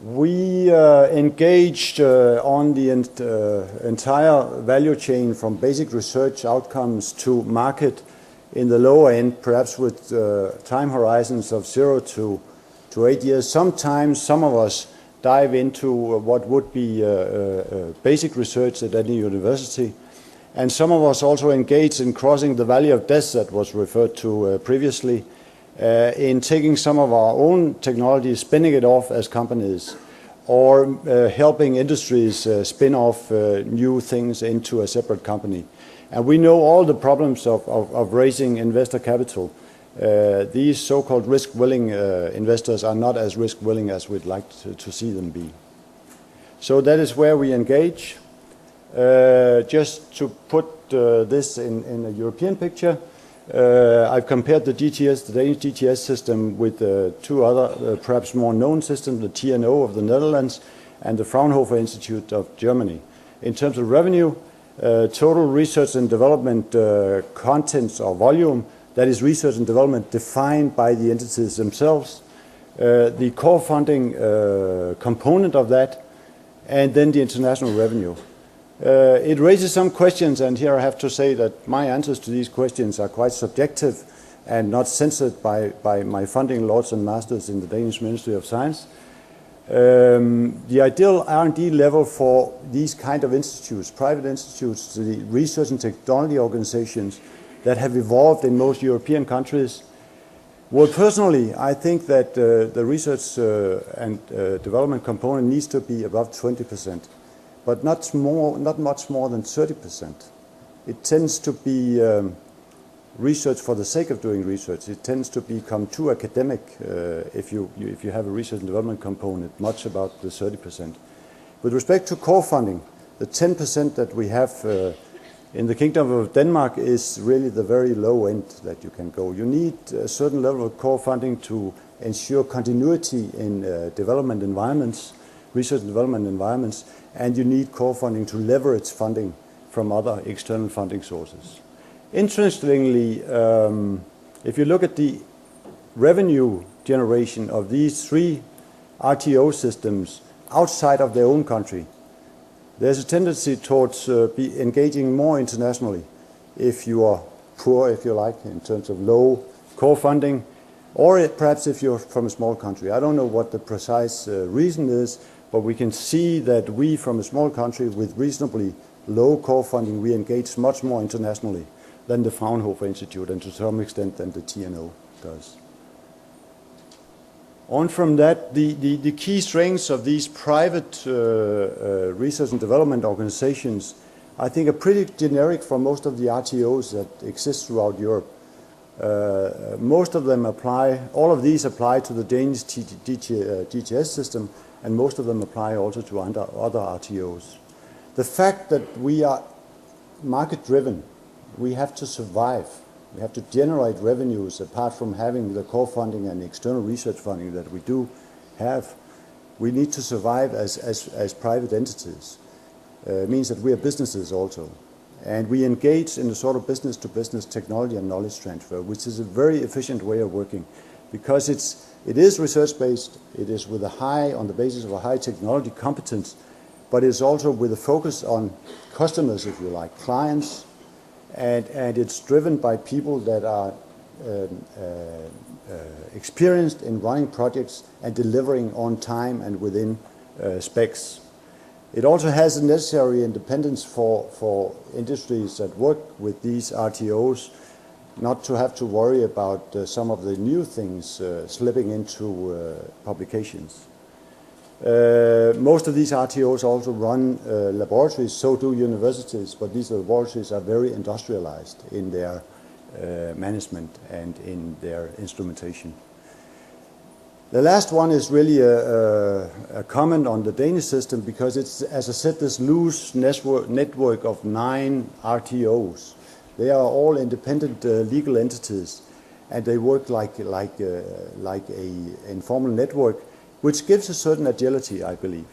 We engaged on the entire value chain from basic research outcomes to market in the lower end, perhaps with time horizons of 0 to 8 years. Sometimes some of us dive into what would be basic research at any university. And some of us also engage in crossing the valley of death that was referred to previously, in taking some of our own technology, spinning it off as companies, or helping industries spin off new things into a separate company. And we know all the problems of raising investor capital. These so-called risk-willing investors are not as risk-willing as we'd like to see them be. So that is where we engage. Just to put this in a European picture, I've compared the DTS, the Danish DTS system, with two other perhaps more known systems, the TNO of the Netherlands and the Fraunhofer Institute of Germany. In terms of revenue, total research and development contents or volume, that is research and development defined by the entities themselves, the core funding component of that, and then the international revenue. It raises some questions, and here I have to say that my answers to these questions are quite subjective and not censored by my funding lords and masters in the Danish Ministry of Science. The ideal R&D level for these kind of institutes, private institutes, the research and technology organizations that have evolved in most European countries. Well, personally, I think that the research and development component needs to be above 20%. But not much more than 30%. It tends to be research for the sake of doing research. It tends to become too academic if you have a research and development component, much about the 30%. With respect to core funding, the 10% that we have in the Kingdom of Denmark is really the very low end that you can go. You need a certain level of core funding to ensure continuity in development environments, research and development environments, and you need core funding to leverage funding from other external funding sources. Interestingly, if you look at the revenue generation of these three RTO systems outside of their own country, there's a tendency towards engaging more internationally if you are poor, if you like, in terms of low core funding, or perhaps if you're from a small country. I don't know what the precise reason is, but we can see that we, from a small country with reasonably low core funding, we engage much more internationally than the Fraunhofer Institute, and to some extent than the TNO does. On from that, the key strengths of these private research and development organizations, I think, are pretty generic for most of the RTOs that exist throughout Europe. Most of them apply, all of these apply to the Danish DTS system, and most of them apply also to other RTOs. The fact that we are market-driven, we have to survive. We have to generate revenues apart from having the core funding and external research funding that we do have. We need to survive as private entities. It means that we are businesses also. And we engage in the sort of business-to-business technology and knowledge transfer, which is a very efficient way of working, because it is research-based, it is with on the basis of a high technology competence, but it's also with a focus on customers, if you like, clients, and it's driven by people that are experienced in running projects and delivering on time and within specs. It also has the necessary independence for industries that work with these RTOs, not to have to worry about some of the new things slipping into publications. Most of these RTOs also run laboratories, so do universities, but these laboratories are very industrialized in their management and in their instrumentation. The last one is really a comment on the Danish system, because it's, as I said, this loose network of 9 RTOs. They are all independent legal entities, and they work like a informal network, which gives a certain agility, I believe.